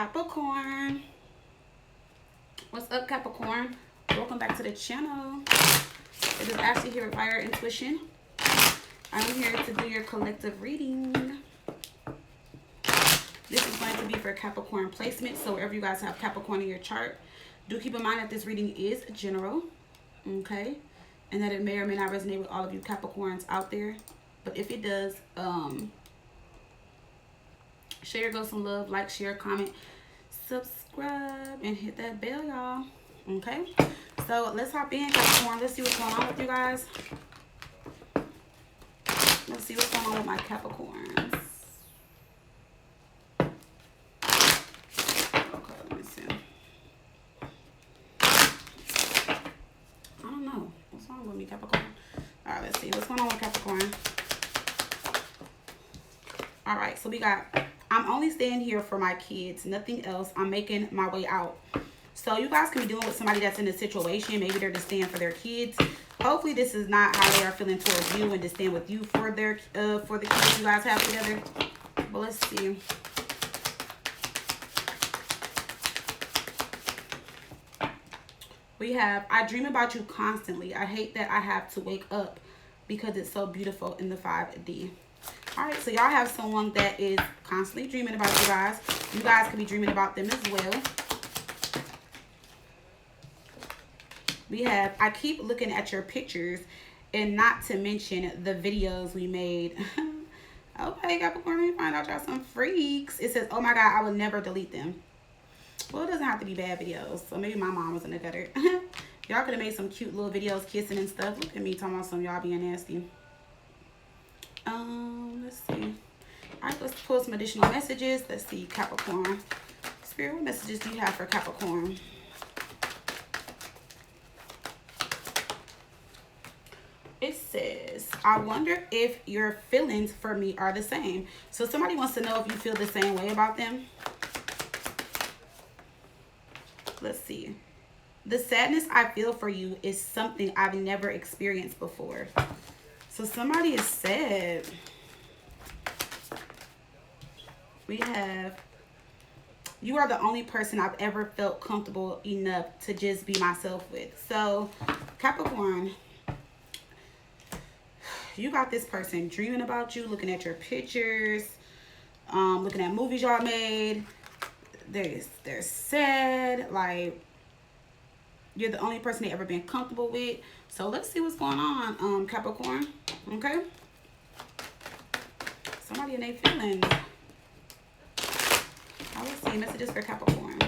Capricorn. What's up, Capricorn? Welcome back to the channel. It is Ashley here with Fire Intuition. I'm here to do your collective reading. This is going to be for Capricorn placement. So wherever you guys have Capricorn in your chart, do keep in mind that this reading is general. Okay? And that it may or may not resonate with all of you Capricorns out there. But if it does, share, go some love, like, share, comment, subscribe, and hit that bell, y'all. Okay? So let's hop in, Capricorn. Let's see what's going on with you guys. Let's see what's going on with my Capricorns. Okay, let me see. I don't know. What's wrong with me, Capricorn? Alright, let's see. What's going on with Capricorn? Alright, so we got, I'm only staying here for my kids. Nothing else. I'm making my way out. So you guys can be dealing with somebody that's in a situation. Maybe they're just staying for their kids. Hopefully this is not how they are feeling towards you and to stand with you for their for the kids you guys have together. But let's see. We have, I dream about you constantly. I hate that I have to wake up because it's so beautiful in the 5D. All right, so y'all have someone that is constantly dreaming about you guys. You guys could be dreaming about them as well. We have, I keep looking at your pictures, and not to mention the videos we made. Okay, Capricorn, we find out y'all some freaks. It says, oh my God, I will never delete them. Well, it doesn't have to be bad videos. So maybe my mom was in the gutter. Y'all could have made some cute little videos kissing and stuff. Look at me talking about some y'all being nasty. Let's see. All right, let's pull some additional messages. Let's see, Capricorn. Spirit, what messages do you have for Capricorn? It says, I wonder if your feelings for me are the same. So somebody wants to know if you feel the same way about them. Let's see. The sadness I feel for you is something I've never experienced before. So somebody is sad. We have, you are the only person I've ever felt comfortable enough to just be myself with. So Capricorn, you got this person dreaming about you, looking at your pictures, looking at movies y'all made. They're sad, like you're the only person they ever been comfortable with. So let's see what's going on, Capricorn. Okay, somebody in their feelings. Let's see messages for Capricorn.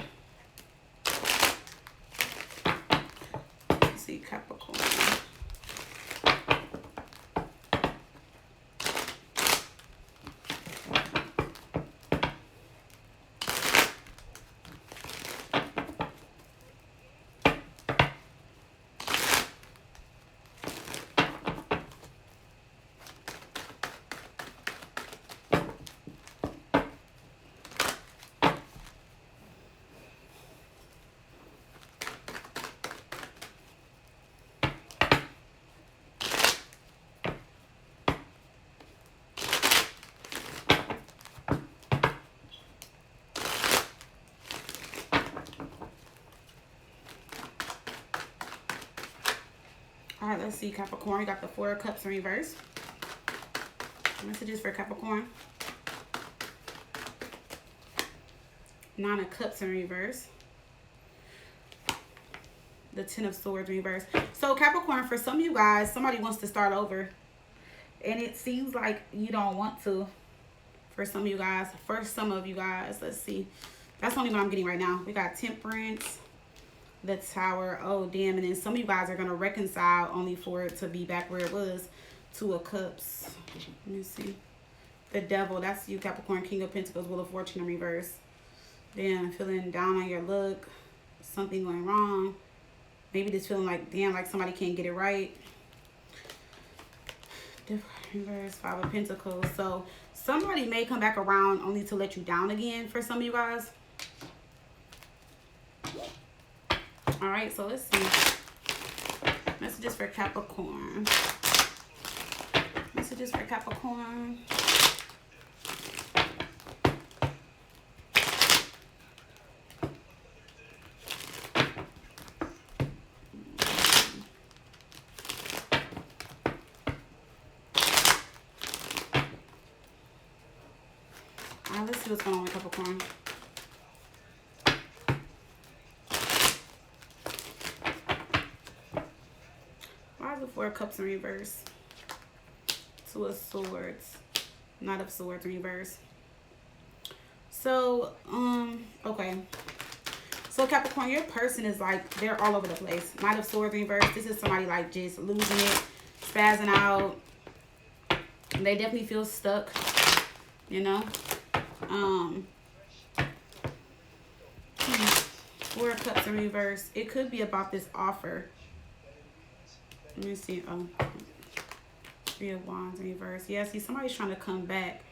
Let's see, Capricorn. All right, let's see, Capricorn. You got the 4 of Cups in reverse. Messages for Capricorn. 9 of Cups in reverse. The 10 of Swords in reverse. So Capricorn, for some of you guys, somebody wants to start over. And it seems like you don't want to. For some of you guys. For some of you guys, let's see. That's only what I'm getting right now. We got Temperance. The Tower. Oh damn. And then some of you guys are going to reconcile only for it to be back where it was. 2 of Cups. Let me see. The Devil. That's you, Capricorn. King of Pentacles. Wheel of Fortune in reverse. Damn. Feeling down on your look. Something going wrong. Maybe just feeling like, damn, like somebody can't get it right. Reverse. 5 of Pentacles. So somebody may come back around only to let you down again for some of you guys. All right, so let's see. Messages for Capricorn. Messages for Capricorn. see what's going on with Capricorn. Why is the Four of Cups in reverse? Two of Swords. Knight of Swords in reverse. So, okay. So Capricorn, your person is like, they're all over the place. Knight of Swords in reverse. This is somebody like just losing it, spazzing out. They definitely feel stuck, you know. Four of Cups in reverse. It could be about this offer. Let me see. Three of Wands in reverse. Yeah, see, somebody's trying to come back.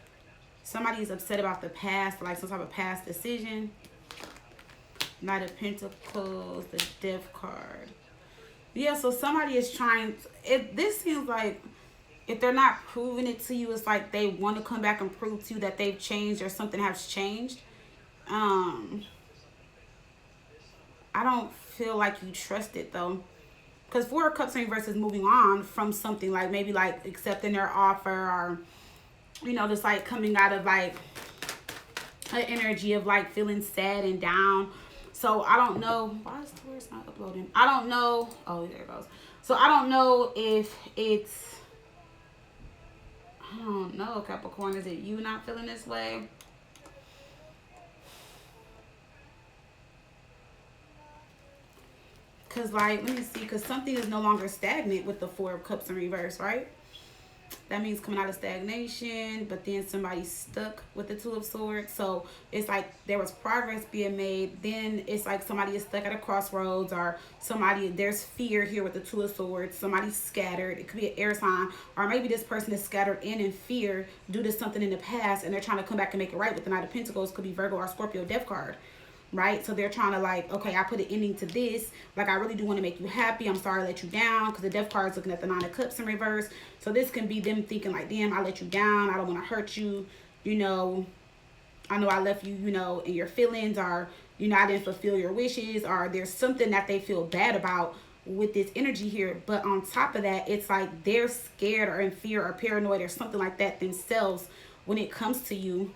Somebody's upset about the past, like some type of past decision. Knight of Pentacles, the Death card. Yeah, so somebody is trying to, this seems like if they're not proving it to you, it's like they want to come back and prove to you that they've changed or something has changed. I don't feel like you trust it though. Because Four of Cups in reverse is moving on from something, like maybe like accepting their offer, or, you know, just like coming out of like an energy of like feeling sad and down. So I don't know. Why is Taurus not uploading? I don't know. Oh, there it goes. So I don't know if it's, I don't know, Capricorn. Is it you not feeling this way? Because, like, let me see. Because something is no longer stagnant with the Four of Cups in reverse, right? That means coming out of stagnation, but then somebody's stuck with the Two of Swords. So it's like there was progress being made. Then it's like somebody is stuck at a crossroads, or somebody, there's fear here with the Two of Swords. Somebody's scattered. It could be an air sign, or maybe this person is scattered in fear due to something in the past, and they're trying to come back and make it right with the Knight of Pentacles. Could be Virgo or Scorpio Death card. Right? So they're trying to like, okay, I put an ending to this. Like, I really do want to make you happy. I'm sorry I let you down. Because the Death card is looking at the Nine of Cups in reverse. So this can be them thinking like, damn, I let you down. I don't want to hurt you. You know, I know I left you, you know, in your feelings. Or, you know, I didn't fulfill your wishes. Or there's something that they feel bad about with this energy here. But on top of that, it's like they're scared or in fear or paranoid or something like that themselves when it comes to you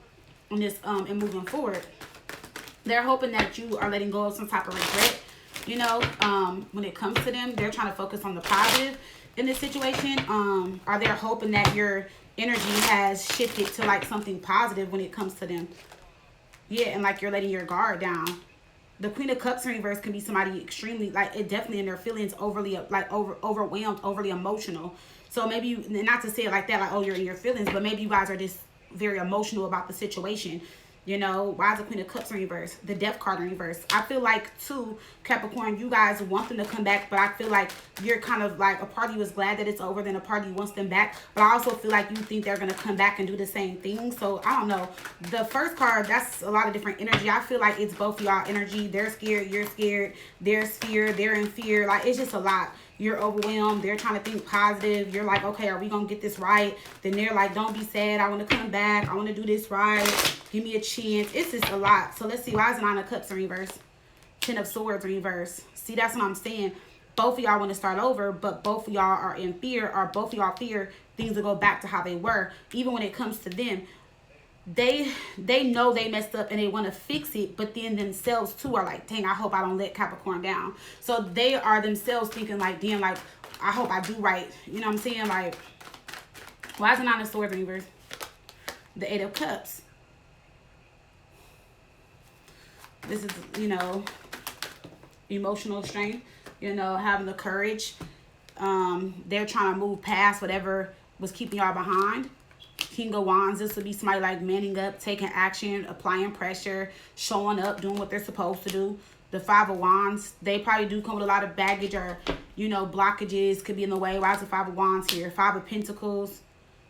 on this and moving forward. They're hoping that you are letting go of some type of regret, you know, when it comes to them. They're trying to focus on the positive in this situation. Or they're hoping that your energy has shifted to like something positive when it comes to them. Yeah, and like you're letting your guard down. The Queen of Cups in reverse can be somebody extremely, like, it definitely in their feelings, overly, like, overwhelmed, overly emotional. So maybe you, not to say it like that, like, oh, you're in your feelings, but maybe you guys are just very emotional about the situation. You know, why is the Queen of Cups in reverse? The Death card in reverse. I feel like, too, Capricorn, you guys want them to come back, but I feel like you're kind of like, a part of you is glad that it's over, then a part of you wants them back. But I also feel like you think they're going to come back and do the same thing. So, I don't know. The first card, that's a lot of different energy. I feel like it's both y'all energy. They're scared, you're scared. There's fear, they're in fear. Like, it's just a lot. You're overwhelmed. They're trying to think positive. You're like, okay, are we going to get this right? Then they're like, don't be sad. I want to come back. I want to do this right. Give me a chance. It's just a lot. So let's see. Why is the Nine of Cups in reverse? Ten of Swords in reverse. See, that's what I'm saying. Both of y'all want to start over, but both of y'all are in fear, or both of y'all fear things will go back to how they were. Even when it comes to them, they know they messed up and they want to fix it, but then themselves too are like, dang, I hope I don't let Capricorn down. So they are themselves thinking like, damn, like, I hope I do right. You know what I'm saying? Like, why is the Nine of Swords in reverse? The Eight of Cups. This is, you know, emotional strength, you know, having the courage. They're trying to move past whatever was keeping y'all behind. King of Wands, this would be somebody like manning up, taking action, applying pressure, showing up, doing what they're supposed to do. The Five of Wands, they probably do come with a lot of baggage, or, you know, blockages could be in the way. Why is the Five of Wands here? Five of Pentacles,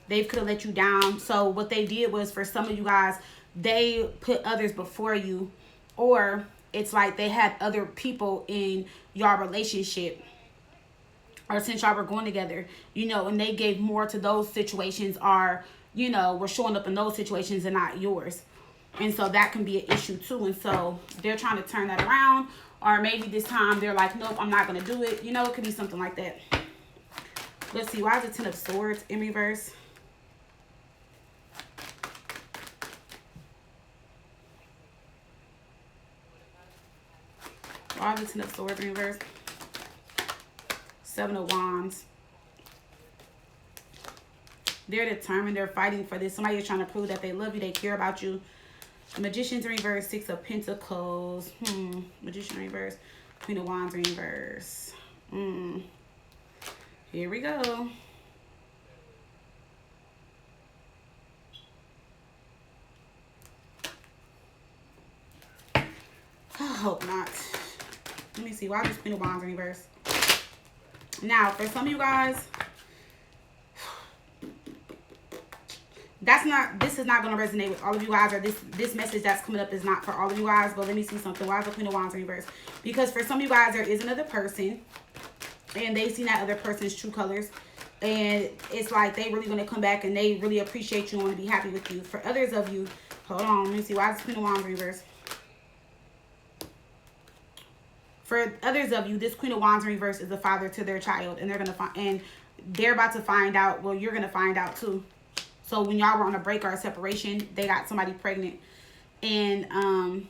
they could have let you down. So what they did was, for some of you guys, they put others before you, or it's like they had other people in your relationship, or since y'all were going together, you know, and they gave more to those situations, or, you know, were showing up in those situations and not yours. And so that can be an issue too. And so they're trying to turn that around, or maybe this time they're like, nope, I'm not going to do it. You know, it could be something like that. Let's see. Why is the Ten of Swords in reverse? Why is the Ten of Swords in reverse? Seven of Wands. They're determined. They're fighting for this. Somebody is trying to prove that they love you. They care about you. Magician's in reverse. Six of Pentacles. Magician in reverse. Queen of Wands in reverse. Here we go. I hope not. Let me see. Why is Queen of Wands in reverse? Now, for some of you guys, this is not going to resonate with all of you guys, or this message that's coming up is not for all of you guys. But let me see something. Why is the Queen of Wands in reverse? Because for some of you guys, there is another person, and they see that other person's true colors, and it's like they really going to come back and they really appreciate you and want to be happy with you. For others of you, hold on, let me see. Why is the Queen of Wands in reverse? For others of you, this Queen of Wands in reverse is the father to their child, and they're about to find out. Well, you're gonna find out too. So when y'all were on a break or a separation, they got somebody pregnant, and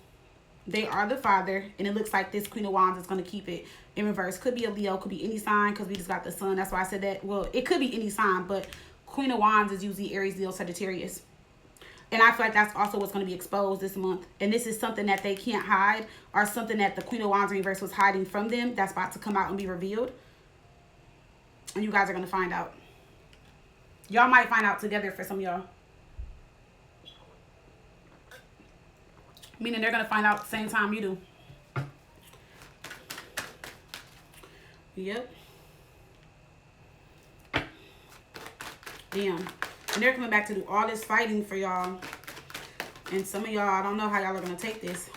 they are the father, and it looks like this Queen of Wands is gonna keep it in reverse. Could be a Leo, could be any sign, because we just got the sun. That's why I said that. Well, it could be any sign, but Queen of Wands is usually Aries, Leo, Sagittarius. And I feel like that's also what's going to be exposed this month. And this is something that they can't hide, or something that the Queen of Wands in reverse was hiding from them that's about to come out and be revealed. And you guys are going to find out. Y'all might find out together for some of y'all. Meaning they're going to find out at the same time you do. Yep. Damn. And they're coming back to do all this fighting for y'all. And some of y'all, I don't know how y'all are going to take this.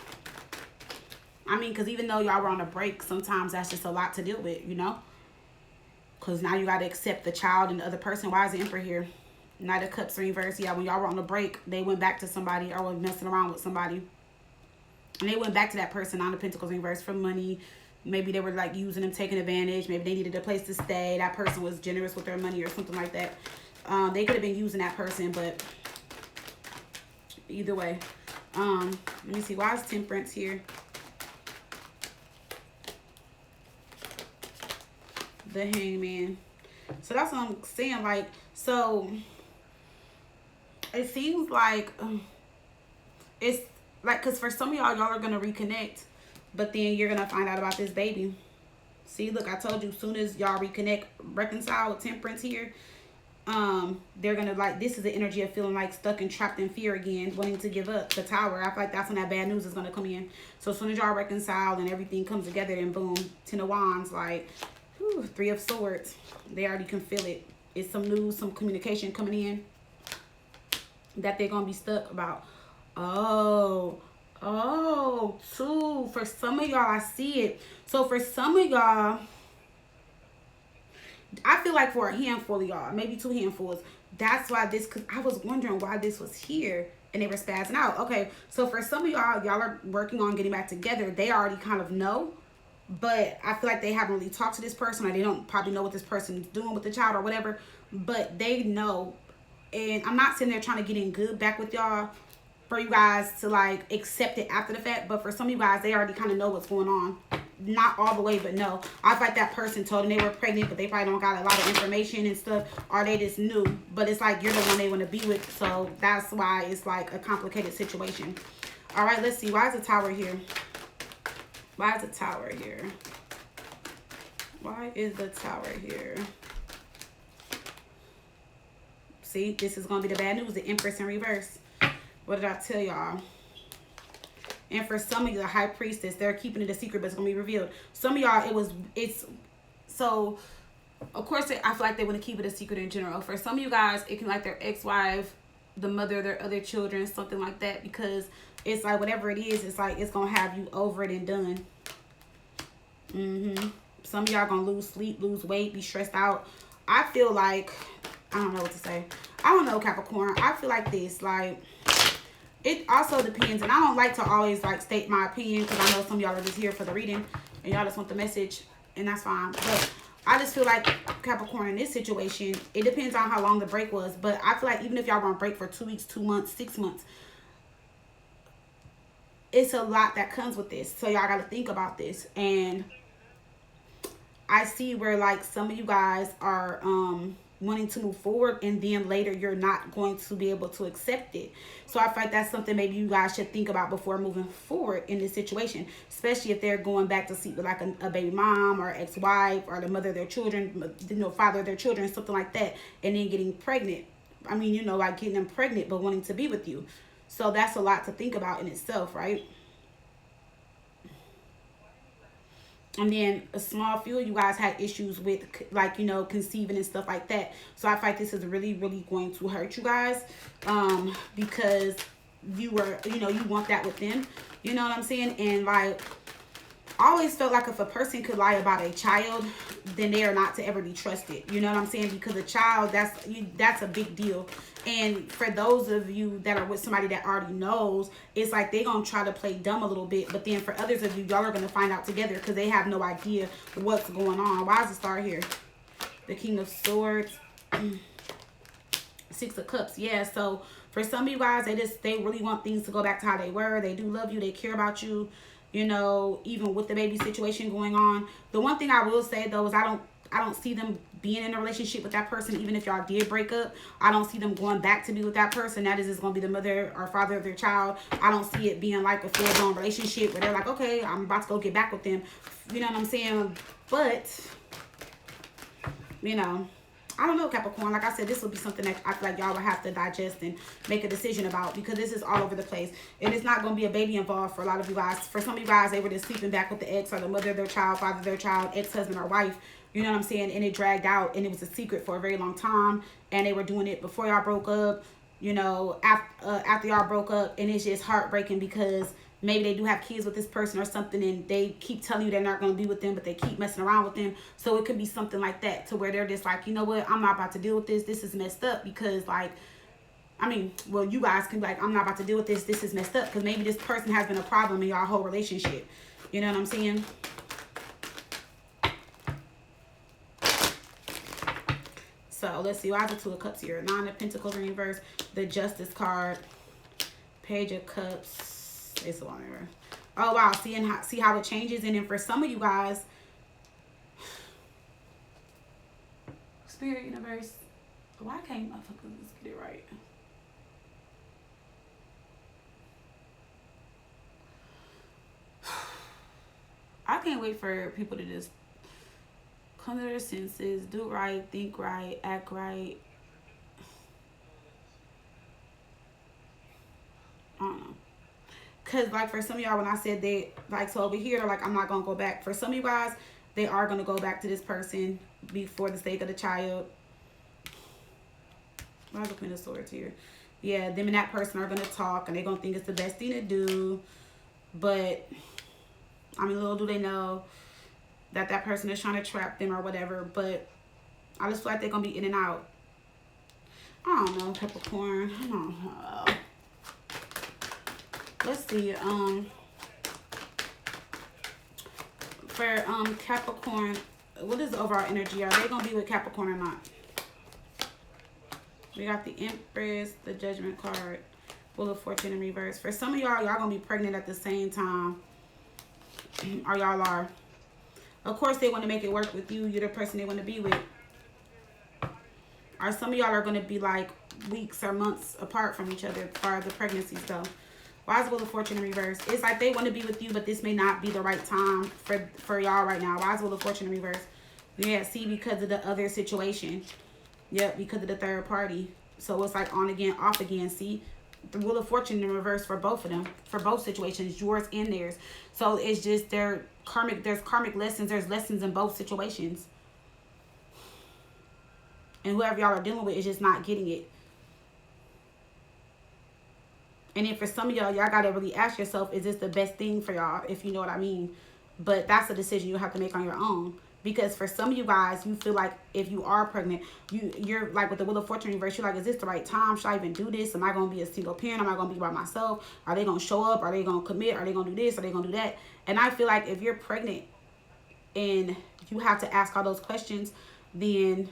I mean, because even though y'all were on a break, sometimes that's just a lot to deal with, you know? Because now you got to accept the child and the other person. Why is the Emperor here? Knight of Cups in reverse. Yeah, when y'all were on a break, they went back to somebody or were messing around with somebody. And they went back to that person, Nine of Pentacles in reverse, for money. Maybe they were like using them, taking advantage. Maybe they needed a place to stay. That person was generous with their money or something like that. They could have been using that person, but either way. Let me see. Why is Temperance here? The Hangman. So that's what I'm saying. Like, so it seems like it's like, because for some of y'all are going to reconnect, but then you're going to find out about this baby. See, look, I told you, as soon as y'all reconnect, reconcile with Temperance here, they're gonna, like, this is the energy of feeling like stuck and trapped in fear again, wanting to give up the Tower. I feel like that's when that bad news is gonna come in. So as soon as y'all reconcile and everything comes together, and boom, Ten of Wands, like, whew, Three of Swords. They already can feel it. It's some news, some communication coming in that they're gonna be stuck about. Two. For some of y'all, I see it. So for some of y'all, I feel like for a handful of y'all, maybe two handfuls, that's why this, because I was wondering why this was here and they were spazzing out. Okay, so for some of y'all are working on getting back together. They already kind of know, but I feel like they haven't really talked to this person, or they don't probably know what this person is doing with the child or whatever, but they know. And I'm not sitting there trying to get in good back with y'all for you guys to like accept it after the fact, but for some of you guys, they already kind of know what's going on. Not all the way, but no. I feel like that person told them they were pregnant, but they probably don't got a lot of information and stuff, or they just knew. But it's like you're the one they want to be with, so that's why it's like a complicated situation. All right, let's see. Why is the Tower here? Why is the Tower here? Why is the Tower here? See, this is going to be the bad news. The Empress in reverse. What did I tell y'all? And for some of you, the High Priestess, they're keeping it a secret, but it's going to be revealed. Some of y'all, so, of course, I feel like they want to keep it a secret in general. For some of you guys, it can like their ex-wife, the mother of their other children, something like that, because it's like whatever it is, it's like it's going to have you over it and done. Some of y'all going to lose sleep, lose weight, be stressed out. I feel like, I don't know what to say. I don't know, Capricorn. I feel like this, like, it also depends, and I don't like to always like state my opinion, because I know some of y'all are just here for the reading and y'all just want the message, and that's fine. But I just feel like Capricorn, in this situation, it depends on how long the break was, but I feel like even if y'all were on break for 2 weeks, 2 months, 6 months, it's a lot that comes with this. So y'all got to think about this. And I see where like some of you guys are wanting to move forward, and then later you're not going to be able to accept it. So I feel like that's something maybe you guys should think about before moving forward in this situation, especially if they're going back to sleep with like a baby mom or ex-wife or the mother of their children, you know, father of their children, something like that, and then getting pregnant. I mean, you know, like getting them pregnant but wanting to be with you. So that's a lot to think about in itself, right? And then a small few of you guys had issues with, like, you know, conceiving and stuff like that. So I feel like this is really, really going to hurt you guys, because you were, you know, you want that with them. You know what I'm saying? And like, I always felt like if a person could lie about a child, then they are not to ever be trusted. You know what I'm saying? Because a child, that's a big deal. And for those of you that are with somebody that already knows, it's like they're going to try to play dumb a little bit. But then for others of you, y'all are going to find out together because they have no idea what's going on. Why is the star here? The King of Swords. Six of Cups. Yeah, so for some of you guys, they really want things to go back to how they were. They do love you. They care about you. You know, even with the baby situation going on. The one thing I will say though is I don't see them being in a relationship with that person. Even if y'all did break up, I don't see them going back to be with that person. That is just going to be the mother or father of their child. I don't see it being like a full-blown relationship where they're like, okay, I'm about to go get back with them. You know what I'm saying? But, you know, I don't know, Capricorn. Like I said, this will be something that I feel like y'all will have to digest and make a decision about, because this is all over the place. And it's not going to be a baby involved for a lot of you guys. For some of you guys, they were just sleeping back with the ex or the mother of their child, father of their child, ex-husband or wife. You know what I'm saying? And it dragged out, and it was a secret for a very long time. And they were doing it before y'all broke up, you know, after y'all broke up. And it's just heartbreaking because maybe they do have kids with this person or something, and they keep telling you they're not going to be with them, but they keep messing around with them. So it could be something like that, to where they're just like, you know what, I'm not about to deal with this. This is messed up. Because like, I mean, well, you guys can be like, I'm not about to deal with this. This is messed up. Because maybe this person has been a problem in your whole relationship. You know what I'm saying? So let's see. I have the Two of Cups here. Nine of Pentacles in reverse. The Justice card. Page of Cups. It's a long error. Oh wow, see how it changes. And then for some of you guys, Spirit Universe, why can't motherfuckers get it right? I can't wait for people to just come to their senses, do right, think right, act right. I don't know. Because, like, for some of y'all, when I said they, like, so over here, they're like, I'm not going to go back. For some of you guys, they are going to go back to this person for the sake of the child. Why is the Queen of Swords here? Yeah, them and that person are going to talk, and they're going to think it's the best thing to do. But, I mean, little do they know that that person is trying to trap them or whatever. But I just feel like they're going to be in and out. I don't know, Capricorn. I don't know. Let's see, for Capricorn, what is the overall energy? Are they going to be with Capricorn or not? We got the Empress, the Judgment card, Wheel of Fortune in reverse. For some of y'all going to be pregnant at the same time. Or y'all are. Of course, they want to make it work with you. You're the person they want to be with. Or some of y'all are going to be like weeks or months apart from each other as far as the pregnancies go. Why is Wheel of Fortune in reverse? It's like they want to be with you, but this may not be the right time for y'all right now. Why is Wheel of Fortune in reverse? Yeah, see, because of the other situation. Yep, because of the third party. So it's like on again, off again. See, the Wheel of Fortune in reverse for both of them, for both situations, yours and theirs. So it's just there's karmic lessons. There's lessons in both situations. And whoever y'all are dealing with is just not getting it. And then for some of y'all got to really ask yourself, is this the best thing for y'all, if you know what I mean? But that's a decision you have to make on your own. Because for some of you guys, you feel like if you are pregnant, you're like with the Wheel of Fortune reverse, you're like, is this the right time? Should I even do this? Am I going to be a single parent? Am I going to be by myself? Are they going to show up? Are they going to commit? Are they going to do this? Are they going to do that? And I feel like if you're pregnant and you have to ask all those questions, then,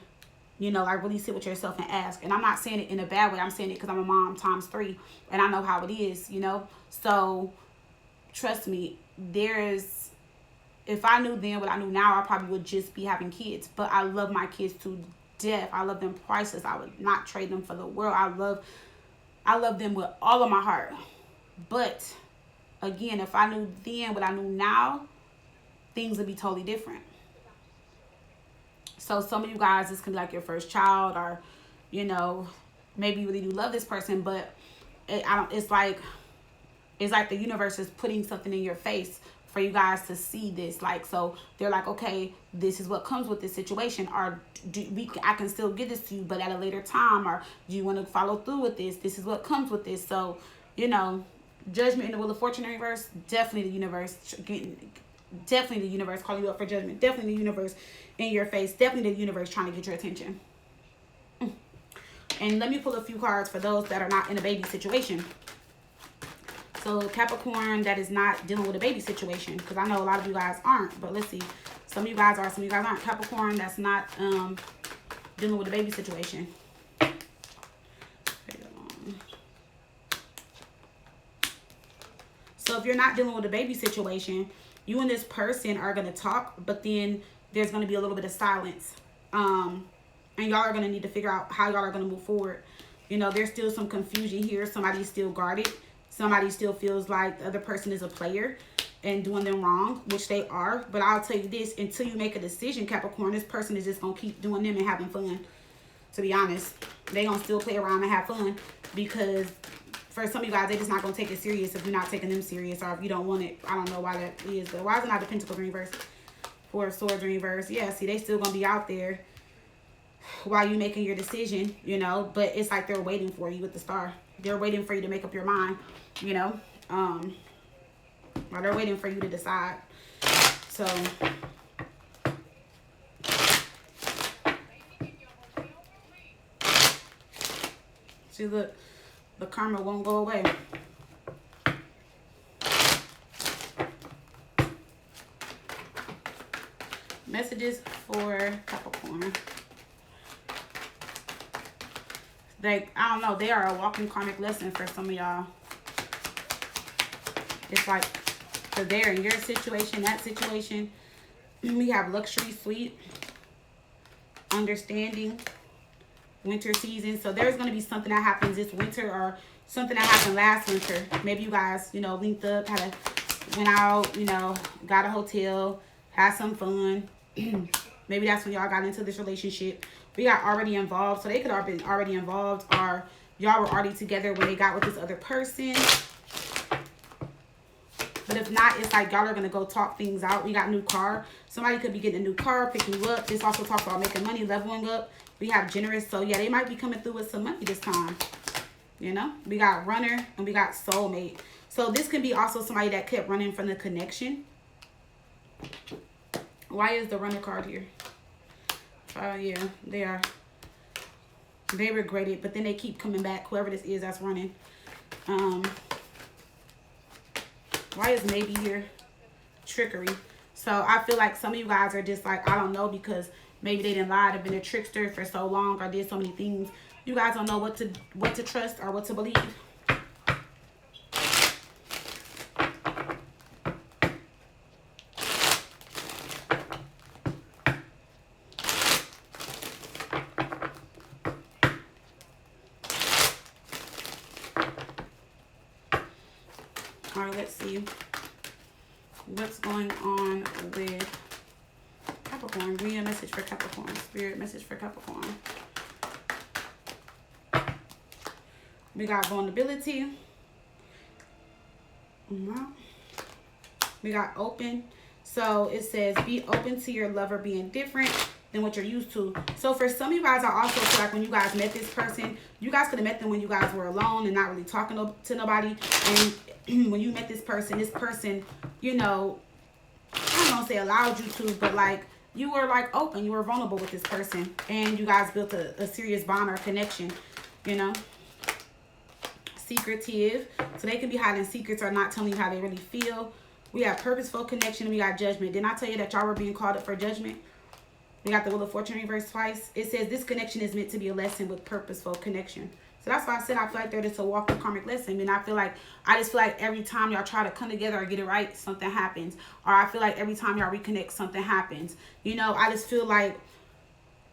you know, like really sit with yourself and ask. And I'm not saying it in a bad way. I'm saying it because I'm a mom ×3 and I know how it is, you know. So trust me, if I knew then what I knew now, I probably would just be having kids. But I love my kids to death. I love them priceless. I would not trade them for the world. I love them with all of my heart. But again, if I knew then what I knew now, things would be totally different. So some of you guys, this can be like your first child, or maybe you really do love this person, but it's like the universe is putting something in your face for you guys to see this. Like, so they're like, okay, this is what comes with this situation, or I can still give this to you, but at a later time, or do you want to follow through with this? This is what comes with this. So, judgment in the Wheel of Fortune in reverse, definitely the universe calling you up for judgment. Definitely the universe in your face. Definitely the universe trying to get your attention. And let me pull a few cards for those that are not in a baby situation. So Capricorn that is not dealing with a baby situation, because I know a lot of you guys aren't, but let's see. Some of you guys are, some of you guys aren't. Capricorn that's not dealing with a baby situation. So if you're not dealing with a baby situation, you and this person are going to talk, but then there's going to be a little bit of silence. And y'all are going to need to figure out how y'all are going to move forward. There's still some confusion here. Somebody's still guarded. Somebody still feels like the other person is a player and doing them wrong, which they are. But I'll tell you this, until you make a decision, Capricorn, this person is just going to keep doing them and having fun. To be honest, they going to still play around and have fun, because for some of you guys, they're just not going to take it serious if you're not taking them serious, or if you don't want it. I don't know why that is, but why is it not the Pentacles in reverse? Four of Swords in reverse. Yeah, see, they still going to be out there while you making your decision, but it's like they're waiting for you with the Star. They're waiting for you to make up your mind, while they're waiting for you to decide. So see, look, the karma won't go away. Messages for Capricorn. I don't know, they are a walking karmic lesson for some of y'all. It's like, for there in your situation, that situation, we have luxury, sweet, understanding, winter season. So there's going to be something that happens this winter, or something that happened last winter. Maybe you guys, linked up, went out, got a hotel, had some fun. Maybe that's when y'all got into this relationship. We got already involved, so they could have been already involved, or y'all were already together when they got with this other person. But if not, it's like y'all are going to go talk things out. We got new car. Somebody could be getting a new car, picking you up. This also talks about making money, leveling up. We have generous. So, yeah, they might be coming through with some money this time. We got runner and we got soulmate. So, this can be also somebody that kept running from the connection. Why is the runner card here? Yeah, they are. They regret it, but then they keep coming back. Whoever this is that's running. Why is maybe here? Trickery. So I feel like some of you guys are just like, I don't know, because maybe they didn't lie, have been a trickster for so long, or did so many things. You guys don't know what to trust or what to believe. All right, let's see what's going on with Capricorn. Give me a message for Capricorn. Spirit message for Capricorn. We got vulnerability. We got open. So it says be open to your lover being different than what you're used to. So for some of you guys, I also feel like when you guys met this person, you guys could have met them when you guys were alone and not really talking to nobody. And when you met this person, I don't want to say allowed you to, but like you were like open, you were vulnerable with this person, and you guys built a serious bond or connection, Secretive. So they can be hiding secrets or not telling you how they really feel. We have purposeful connection, and we got judgment. Didn't I tell you that y'all were being called up for judgment? We got the Wheel of Fortune reverse twice. It says this connection is meant to be a lesson with purposeful connection. So that's why I said I feel like they're just a walk of karmic lesson. And I just feel like every time y'all try to come together or get it right, something happens. Or I feel like every time y'all reconnect, something happens. You know, I just feel like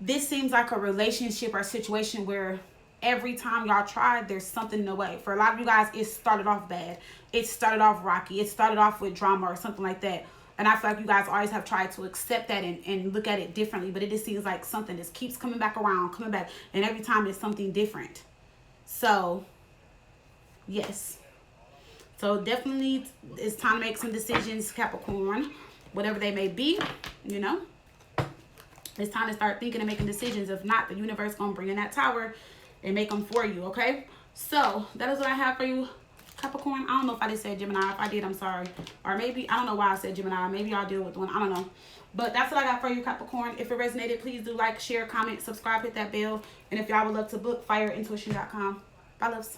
this seems like a relationship or situation where every time y'all try, there's something in the way. For a lot of you guys, it started off bad. It started off rocky. It started off with drama or something like that. And I feel like you guys always have tried to accept that and look at it differently. But it just seems like something just keeps coming back around, coming back. And every time it's something different. So, yes. So, definitely it's time to make some decisions, Capricorn. Whatever they may be, you know. It's time to start thinking and making decisions. If not, the universe going to bring in that tower and make them for you, okay? So, that is what I have for you, Capricorn. I don't know if I just said Gemini. If I did, I'm sorry. Or maybe, I don't know why I said Gemini. Maybe y'all deal with one. I don't know. But that's what I got for you, Capricorn. If it resonated, please do like, share, comment, subscribe, hit that bell. And if y'all would love to book, fireintuition.com. Bye, loves.